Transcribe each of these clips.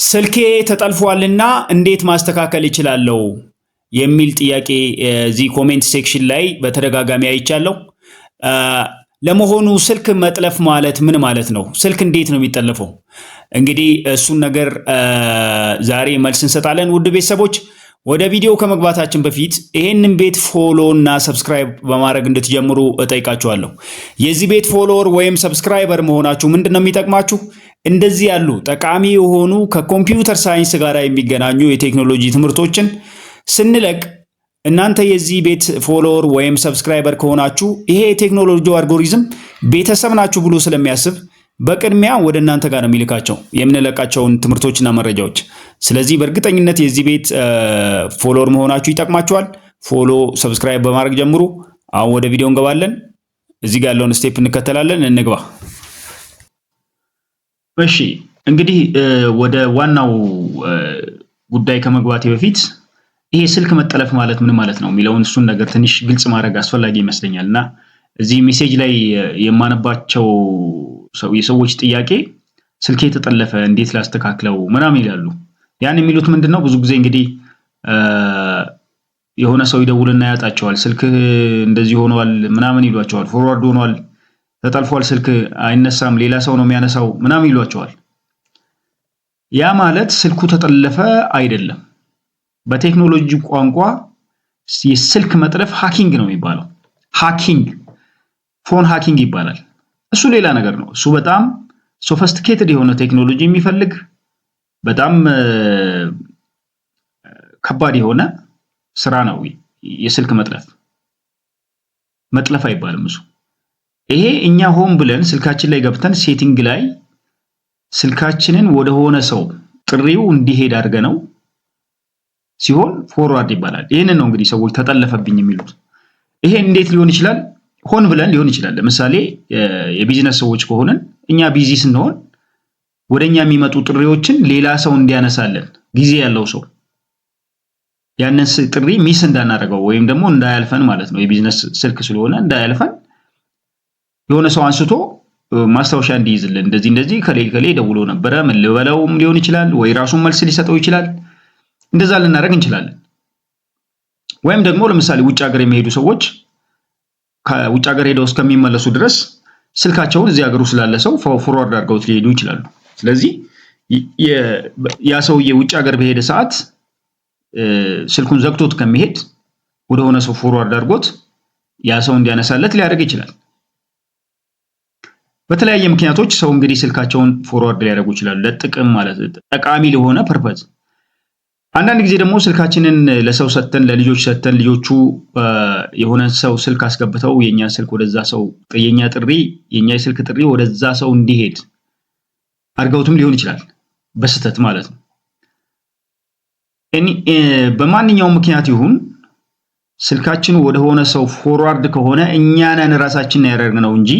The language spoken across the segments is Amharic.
ስልኬ ተጠልፏልና እንዴት ማስተካከል እችላለሁ የሚል ጥያቄ እዚህ ኮሜንት ሴክሽን ላይ በተደጋጋሚ አይቻለሁ። ለመሆኑ ስልክ መጥለፍ ማለት ምን ማለት ነው? ስልክ እንዴት ነው የሚጠለፈው? እንግዲህ እሱን ነገር ዛሬ መልስ እንሰጣለን። ውድ ቤተሰቦች ወደ ቪዲዮ ከመግባታችን በፊት ይሄንን ቤት ፎሎ እና ሰብስክራይብ በማድረግ እንድትጀምሩ እጠይቃችኋለሁ። የዚህ ቤት ፎሎወር ወይም ሰብስክራይበር መሆናችሁ ምንድነው የሚጠቅማችሁ? እንደዚህ ያሉ ጠቃሚ የሆኑ ከኮምፒውተር ሳይንስ ጋር የሚገናኙ የቴክኖሎጂ ትምህርቶችን ስንለቅ እናንተ የዚህ ቤት ፎሎወር ወይም ሰብስክራይበር ከሆናችሁ ይሄ የቴክኖሎጂ አልጎሪዝም ቤተሰብ ናችሁ ብሎ ስለሚያስብ በቅድሚያ ወደ እናንተ ጋር ነው የሚልካቸው የምንለቃቸውን ትምህርቶችና መረጃዎች። ስለዚህ በእርግጠኝነት የዚህ ቤት ፎሎወር መሆናችሁ ይጠቅማችኋል። ፎሎ ሰብስክራይብ በማድረግ ጀምሩ። አሁን ወደ ቪዲዮ እንገባለን። እዚህ ጋር ያለውን ስቴፕ እንከተላለን። እንግባ። እሺ እንግዲህ ወደ ዋናው ጉዳይ ከመግባቴ በፊት ይሄ ስልክ መጠለፍ ማለት ምን ማለት ነው የሚለውን እሱን ነገር ትንሽ ግልጽ ማድረግ አስፈላጊ ይመስለኛልና እዚህ ሜሴጅ ላይ የማነባቸው የሰዎች ጥያቄ ስልኬ ተጠለፈ እንዴት ላስተካክለው ምናምን ይላሉ። ያን የሚሉት ምንድነው? ብዙ ጊዜ እንግዲህ የሆነ ሰው ይደውልና ያጣቸዋል። ስልክ እንደዚህ ሆኗል ምናምን ይሏቸዋል። ፎርዋርድ ሆኗል፣ ተጠልፏል፣ ስልክ አይነሳም፣ ሌላ ሰው ነው የሚያነሳው ምናምን ይሏቸዋል። ያ ማለት ስልኩ ተጠለፈ አይደለም። በቴክኖሎጂ ቋንቋ የስልክ መጥለፍ ሃኪንግ ነው የሚባለው። ሃኪንግ ፎን ሃኪንግ ይባላል። እሱ ሌላ ነገር ነው። እሱ በጣም ሶፊስቲኬትድ የሆነ ቴክኖሎጂ የሚፈልግ በጣም ከባድ የሆነ ስራ ነው። የስልክ መጥለፍ አይባልም እሱ። ይሄ እኛ ሆን ብለን ስልካችን ላይ ገብተን ሴቲንግ ላይ ስልካችንን ወደ ሆነ ሰው ጥሪው እንዲሄድ አድርገነው ሲሆን ፎርዋርድ ይባላል። ይሄንን ነው እንግዲህ ሰዎች ተጠለፈብኝ የሚሉት። ይሄ እንዴት ሊሆን ይችላል? ሆን ብለን ሊሆን ይችላል። ለምሳሌ የቢዝነስ ሰዎች ከሆነን እኛ ቢዚ ስንሆን ወደኛ የሚመጡ ጥሪዎችን ሌላ ሰው እንዲያነሳለን ጊዜ ያለው ሰው ያንን ጥሪ ሚስ እንዳናደርገው ወይም ደግሞ እንዳያልፈን ማለት ነው። የቢዝነስ ስልክ ስለሆነ እንዳያልፈን የሆነ ሰው አንስቶ ማስታወሻ እንዲይዝልን እንደዚህ ከሌ ደውሎ ነበረ ምን ልበለውም ሊሆን ይችላል፣ ወይ ራሱን መልስ ሊሰጠው ይችላል። እንደዛ ልናደርግ እንችላለን። ወይም ደግሞ ለምሳሌ ውጭ ሀገር የሚሄዱ ሰዎች ከውጭ ሀገር ሄደው እስከሚመለሱ ድረስ ስልካቸውን እዚህ ሀገሩ ስላለ ሰው ፎርዋርድ አድርገውት ሊሄዱ ይችላሉ። ስለዚህ ያ ሰውዬ ውጭ ሀገር በሄደ ሰዓት ስልኩን ዘግቶት ከሚሄድ ወደ ሆነ ሰው ፎርዋርድ አድርጎት ያ ሰው እንዲያነሳለት ሊያደርግ ይችላል። በተለያየ ምክንያቶች ሰው እንግዲህ ስልካቸውን ፎርዋርድ ሊያደርጉ ይችላሉ፣ ለጥቅም ማለት ጠቃሚ ለሆነ ፐርፐዝ። አንዳንድ ጊዜ ደግሞ ስልካችንን ለሰው ሰጥተን ለልጆች ሰጥተን ልጆቹ የሆነ ሰው ስልክ አስገብተው የኛ ስልክ ወደዛ ሰው የኛ የስልክ ጥሪ ወደዛ ሰው እንዲሄድ አድርገውትም ሊሆን ይችላል፣ በስህተት ማለት ነው። በማንኛውም ምክንያት ይሁን ስልካችን ወደ ሆነ ሰው ፎርዋርድ ከሆነ እኛ ነን ራሳችንን ያደረግነው እንጂ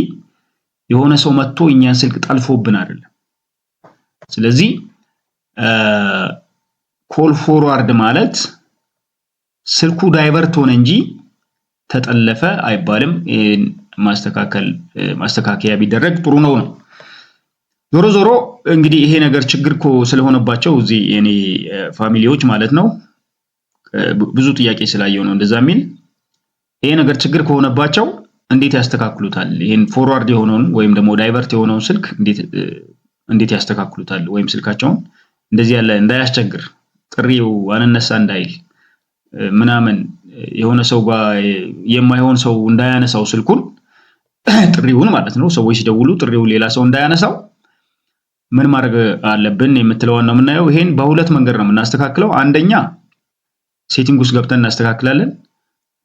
የሆነ ሰው መጥቶ እኛን ስልክ ጠልፎብን አይደለም። ስለዚህ ኮል ፎርዋርድ ማለት ስልኩ ዳይቨርት ሆነ እንጂ ተጠለፈ አይባልም። ማስተካከያ ቢደረግ ጥሩ ነው። ዞሮ እንግዲህ ይሄ ነገር ችግር ስለሆነባቸው እዚህ የኔ ፋሚሊዎች ማለት ነው ብዙ ጥያቄ ስላየው ነው እንደዛ የሚል። ይሄ ነገር ችግር ከሆነባቸው እንዴት ያስተካክሉታል? ይሄን ፎርዋርድ የሆነውን ወይም ደግሞ ዳይቨርት የሆነውን ስልክ እንዴት ያስተካክሉታል? ወይም ስልካቸውን እንደዚህ ያለ እንዳያስቸግር ጥሪው አነነሳ እንዳይል ምናምን የሆነ ሰው ጋር የማይሆን ሰው እንዳያነሳው ስልኩን ጥሪውን ማለት ነው። ሰዎች ሲደውሉ ጥሪው ሌላ ሰው እንዳያነሳው ምን ማድረግ አለብን የምትለውን ነው የምናየው። ይሄን በሁለት መንገድ ነው የምናስተካክለው። አንደኛ ሴቲንግ ውስጥ ገብተን እናስተካክላለን።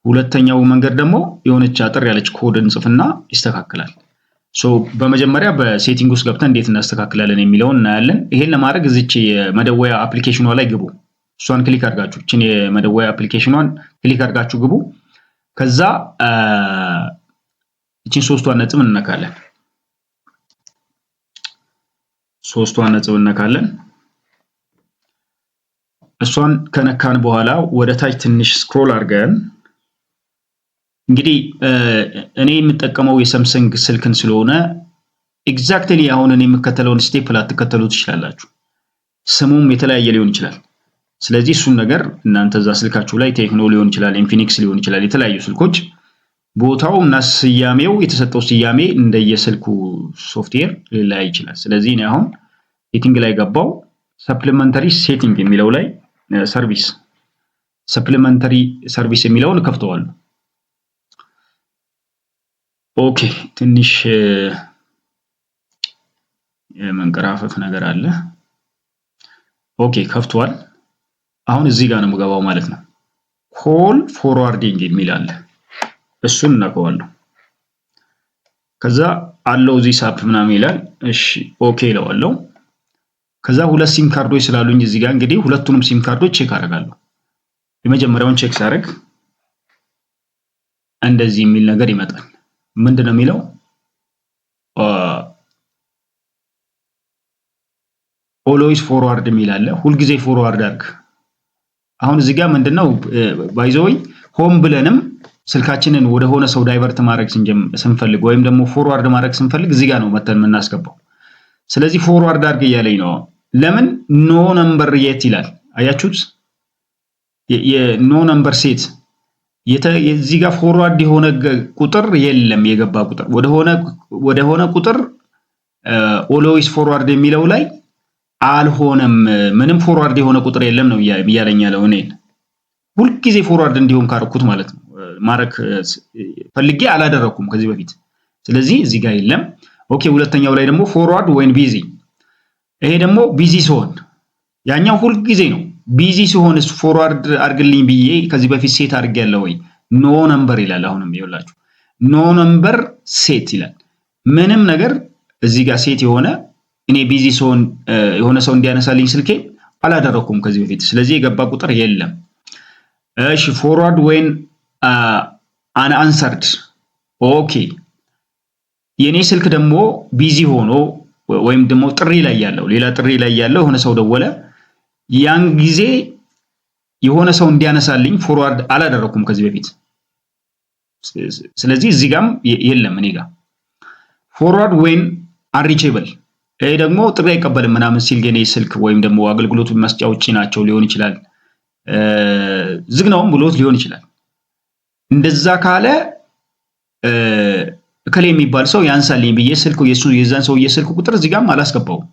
ሁለተኛው መንገድ ደግሞ የሆነች አጥር ያለች ኮድ እንጽፍና ይስተካከላል። በመጀመሪያ በሴቲንግ ውስጥ ገብተን እንዴት እናስተካክላለን የሚለውን እናያለን። ይሄን ለማድረግ እዚች የመደወያ አፕሊኬሽኗ ላይ ግቡ። እሷን ክሊክ አድርጋችሁ እቺን የመደወያ አፕሊኬሽኗን ክሊክ አድርጋችሁ ግቡ። ከዛ እቺን ሶስቷን ነጥብ እንነካለን። እሷን ከነካን በኋላ ወደ ታች ትንሽ ስክሮል አድርገን እንግዲህ እኔ የምጠቀመው የሳምሰንግ ስልክን ስለሆነ ኤግዛክትሊ አሁን እኔ የምከተለውን ስቴፕ ላትከተሉ ትችላላችሁ። ስሙም የተለያየ ሊሆን ይችላል። ስለዚህ እሱን ነገር እናንተ እዛ ስልካችሁ ላይ ቴክኖ ሊሆን ይችላል፣ ኢንፊኒክስ ሊሆን ይችላል፣ የተለያዩ ስልኮች ቦታው እና ስያሜው የተሰጠው ስያሜ እንደየስልኩ ሶፍትዌር ሊለያይ ይችላል። ስለዚህ እኔ አሁን ሴቲንግ ላይ ገባው ሰፕሊመንተሪ ሴቲንግ የሚለው ላይ ሰርቪስ ሰፕሊመንተሪ ሰርቪስ የሚለውን ከፍተዋለሁ። ኦኬ ትንሽ የመንቀራፈፍ ነገር አለ። ኦኬ ከፍቷል። አሁን እዚህ ጋር ነው የምገባው ማለት ነው። ኮል ፎርዋርዲንግ የሚል አለ። እሱን እናውቀዋለሁ። ከዛ አለው ዚስ አፕ ምናምን ይላል። እሺ ኦኬ እለዋለሁ። ከዛ ሁለት ሲም ካርዶች ስላሉኝ እዚህ ጋር እንግዲህ ሁለቱንም ሲም ካርዶች ቼክ አደርጋለሁ። የመጀመሪያውን ቼክ ሳደርግ እንደዚህ የሚል ነገር ይመጣል። ምንድነው የሚለው? ኦልዌይስ ፎርዋርድ የሚል አለ። ሁልጊዜ ፎርዋርድ አድርግ። አሁን እዚህ ጋር ምንድነው ባይዘወይ ሆም ብለንም ስልካችንን ወደ ሆነ ሰው ዳይቨርት ማድረግ ስንፈልግ ወይም ደግሞ ፎርዋርድ ማድረግ ስንፈልግ እዚህ ጋር ነው መተን የምናስገባው። ስለዚህ ፎርዋርድ አድርግ እያለኝ ነው። ለምን ኖ ነምበር የት ይላል? አያችሁት? የኖ ነምበር ሴት እዚህ ጋር ፎርዋርድ የሆነ ቁጥር የለም። የገባ ቁጥር ወደ ሆነ ቁጥር ኦልዌይስ ፎርዋርድ የሚለው ላይ አልሆነም። ምንም ፎርዋርድ የሆነ ቁጥር የለም ነው እያለኝ ያለው። እኔን ሁልጊዜ ፎርዋርድ እንዲሆን ካረኩት ማለት ነው። ማረክ ፈልጌ አላደረኩም ከዚህ በፊት። ስለዚህ እዚህ ጋር የለም። ኦኬ ሁለተኛው ላይ ደግሞ ፎርዋርድ ወይን ቢዚ። ይሄ ደግሞ ቢዚ ሲሆን ያኛው ሁልጊዜ ነው። ቢዚ ሲሆን ፎርዋርድ አድርግልኝ ብዬ ከዚህ በፊት ሴት አድርጌያለሁ ወይ? ኖ ነምበር ይላል። አሁንም ይኸውላችሁ ኖ ነምበር ሴት ይላል። ምንም ነገር እዚህ ጋር ሴት የሆነ እኔ ቢዚ ሲሆን የሆነ ሰው እንዲያነሳልኝ ስልኬ አላደረኩም ከዚህ በፊት። ስለዚህ የገባ ቁጥር የለም። እሺ ፎርዋርድ ወይን አንአንሰርድ። ኦኬ የኔ ስልክ ደግሞ ቢዚ ሆኖ ወይም ደግሞ ጥሪ ላይ ያለው ሌላ ጥሪ ላይ ያለው የሆነ ሰው ደወለ፣ ያን ጊዜ የሆነ ሰው እንዲያነሳልኝ ፎርዋርድ አላደረኩም ከዚህ በፊት። ስለዚህ እዚህ ጋርም የለም እኔ ጋር ፎርዋርድ ወይን አንሪቼብል። ይሄ ደግሞ ጥሪ አይቀበልም ምናምን ሲል የኔ ስልክ ወይም ደግሞ አገልግሎቱ መስጫዎች ናቸው ሊሆን ይችላል፣ ዝግ ነውም ብሎት ሊሆን ይችላል። እንደዛ ካለ እከሌ የሚባል ሰው ያንሳልኝ ብዬ ስልኩ የዛን ሰውዬ ስልክ ቁጥር እዚህ ጋርም አላስገባውም።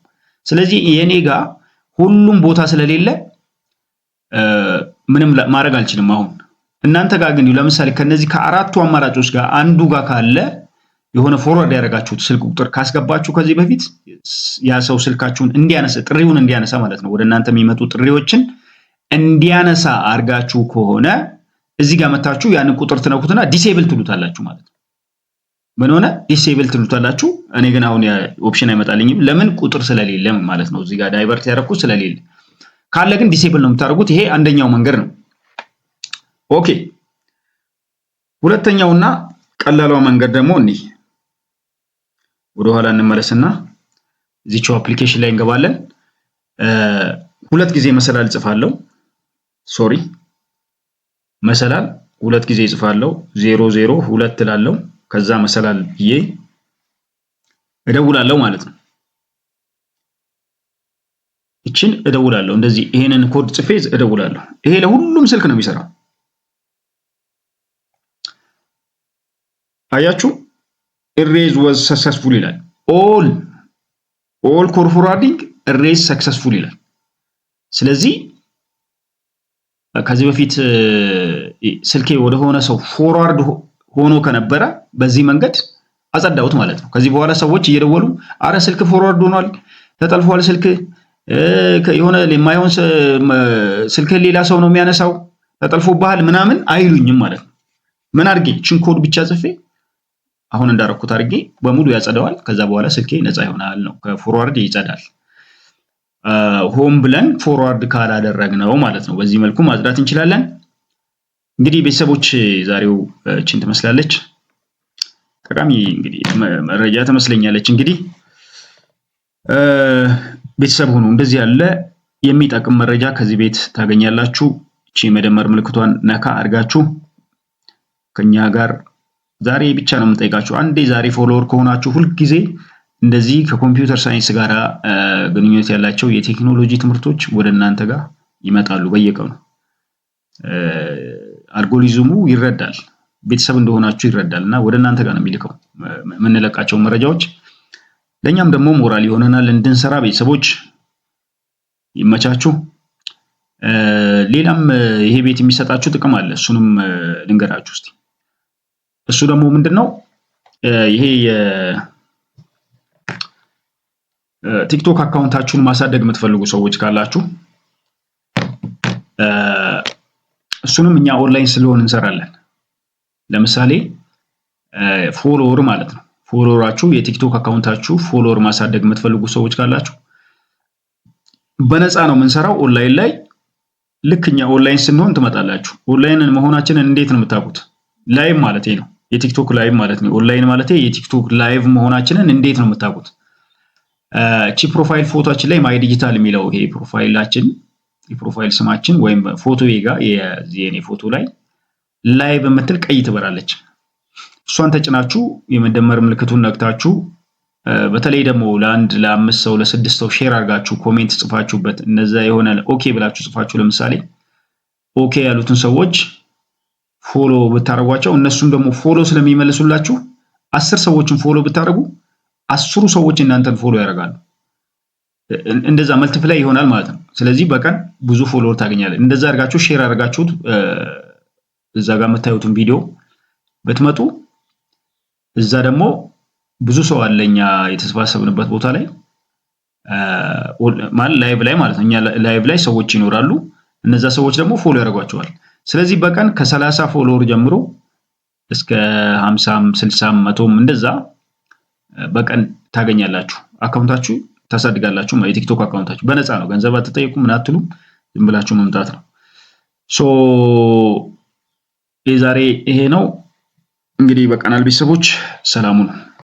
ስለዚህ የኔ ጋር ሁሉም ቦታ ስለሌለ ምንም ማድረግ አልችልም። አሁን እናንተ ጋር ግን ለምሳሌ ከነዚህ ከአራቱ አማራጮች ጋር አንዱ ጋር ካለ የሆነ ፎርዋርድ ያደረጋችሁት ስልክ ቁጥር ካስገባችሁ ከዚህ በፊት ያ ሰው ስልካችሁን እንዲያነሳ ጥሪውን እንዲያነሳ ማለት ነው፣ ወደ እናንተ የሚመጡ ጥሪዎችን እንዲያነሳ አድርጋችሁ ከሆነ እዚህ ጋር መታችሁ ያንን ቁጥር ትነኩትና ዲሴብል ትሉታላችሁ ማለት ነው። ምን ሆነ? ዲሴብል ትሉታላችሁ። እኔ ግን አሁን ኦፕሽን አይመጣልኝም። ለምን? ቁጥር ስለሌለ ማለት ነው። እዚህ ጋር ዳይቨርት ያደረኩት ስለሌለ። ካለ ግን ዲሴብል ነው የምታደርጉት። ይሄ አንደኛው መንገድ ነው። ኦኬ ሁለተኛውና ቀላሏ መንገድ ደግሞ እንዲህ ወደ ኋላ እንመለስና እዚህው አፕሊኬሽን ላይ እንገባለን። ሁለት ጊዜ መሰላል ጽፋለሁ። ሶሪ መሰላል ሁለት ጊዜ ጽፋለሁ። 002 እላለሁ። ከዛ መሰላል ብዬ እደውላለሁ ማለት ነው። እቺን እደውላለሁ። እንደዚህ ይሄንን ኮድ ጽፌ እደውላለሁ። ይሄ ለሁሉም ስልክ ነው የሚሰራው። አያችሁ erase was successful ይላል። all call forwarding erase successful ይላል። ስለዚህ ከዚህ በፊት ስልኬ ወደ ሆነ ሰው ፎርዋርድ ሆኖ ከነበረ በዚህ መንገድ አጸዳውት ማለት ነው። ከዚህ በኋላ ሰዎች እየደወሉ አረ ስልክ ፎርዋርድ ሆኗል፣ ተጠልፏል፣ ስልክ የሆነ የማይሆን ስልክ ሌላ ሰው ነው የሚያነሳው፣ ተጠልፎብሃል ምናምን አይሉኝም ማለት ነው። ምን አድርጌ ቺን ኮድ ብቻ ጽፌ አሁን እንዳረኩት አድርጌ በሙሉ ያጸዳዋል። ከዛ በኋላ ስልኬ ነፃ ይሆናል ነው፣ ከፎርዋርድ ይጸዳል። ሆም ብለን ፎርዋርድ ካላደረግነው ማለት ነው። በዚህ መልኩ ማጽዳት እንችላለን። እንግዲህ ቤተሰቦች ዛሬው እቺን ትመስላለች። ጠቃሚ እንግዲህ መረጃ ትመስለኛለች። እንግዲህ ቤተሰብ ሆኖ እንደዚህ ያለ የሚጠቅም መረጃ ከዚህ ቤት ታገኛላችሁ። እቺ መደመር ምልክቷን ነካ አድርጋችሁ ከኛ ጋር ዛሬ ብቻ ነው የምጠይቃችሁ። አንዴ ዛሬ ፎሎወር ከሆናችሁ ሁልጊዜ እንደዚህ ከኮምፒውተር ሳይንስ ጋር ግንኙነት ያላቸው የቴክኖሎጂ ትምህርቶች ወደ እናንተ ጋር ይመጣሉ በየቀኑ። አልጎሪዝሙ ይረዳል፣ ቤተሰብ እንደሆናችሁ ይረዳል እና ወደ እናንተ ጋር ነው የሚልከው የምንለቃቸው መረጃዎች። ለእኛም ደግሞ ሞራል ይሆነናል እንድንሰራ። ቤተሰቦች ይመቻችሁ። ሌላም ይሄ ቤት የሚሰጣችሁ ጥቅም አለ፣ እሱንም ልንገራችሁ እስቲ። እሱ ደግሞ ምንድነው? ይሄ የቲክቶክ አካውንታችሁን ማሳደግ የምትፈልጉ ሰዎች ካላችሁ እሱንም እኛ ኦንላይን ስለሆን እንሰራለን። ለምሳሌ ፎሎወር ማለት ነው። ፎሎወራችሁ የቲክቶክ አካውንታችሁ ፎሎወር ማሳደግ የምትፈልጉ ሰዎች ካላችሁ በነፃ ነው የምንሰራው ኦንላይን ላይ። ልክ እኛ ኦንላይን ስንሆን ትመጣላችሁ። ኦንላይን መሆናችንን እንዴት ነው የምታውቁት? ላይቭ ማለት ነው፣ የቲክቶክ ላይቭ ማለት ነው። ኦንላይን ማለት የቲክቶክ ላይቭ መሆናችንን እንዴት ነው የምታውቁት? እቺ ፕሮፋይል ፎቶአችን ላይ ማይ ዲጂታል የሚለው ይሄ ፕሮፋይላችን የፕሮፋይል ስማችን ወይም ፎቶዬ ጋር የኔ ፎቶ ላይ ላይቭ የምትል ቀይ ትበራለች። እሷን ተጭናችሁ የመደመር ምልክቱን ነክታችሁ በተለይ ደግሞ ለ5 ሰው ለ6 ሰው ሼር አድርጋችሁ ኮሜንት ጽፋችሁበት እነዛ የሆነ ኦኬ ብላችሁ ጽፋችሁ ለምሳሌ ኦኬ ያሉትን ሰዎች ፎሎ ብታረጓቸው እነሱም ደግሞ ፎሎ ስለሚመልሱላችሁ 10 ሰዎችን ፎሎ ብታረጉ 10 ሰዎች እናንተን ፎሎ ያደርጋሉ። እንደዛ መልቲፕላይ ይሆናል ማለት ነው። ስለዚህ በቀን ብዙ ፎሎወር ታገኛለህ። እንደዛ አድርጋችሁ ሼር አድርጋችሁት እዛ ጋር የምታዩትን ቪዲዮ ብትመጡ እዛ ደግሞ ብዙ ሰው አለኛ የተሰባሰብንበት ቦታ ላይ ማለት ላይቭ ላይ ማለት ነው። እኛ ላይቭ ላይ ሰዎች ይኖራሉ። እነዛ ሰዎች ደግሞ ፎሎ ያደርጓቸዋል። ስለዚህ በቀን ከ30 ፎሎወር ጀምሮ እስከ 50፣ 60፣ 100 እንደዛ በቀን ታገኛላችሁ። አካውንታችሁ ታሳድጋላችሁ። የቲክቶክ አካውንታችሁ በነፃ ነው። ገንዘብ አትጠይቁም፣ ምን አትሉም። ዝም ብላችሁ መምጣት ነው። ሶ የዛሬ ይሄ ነው እንግዲህ። በቃናል ቤተሰቦች ሰላሙ ነው።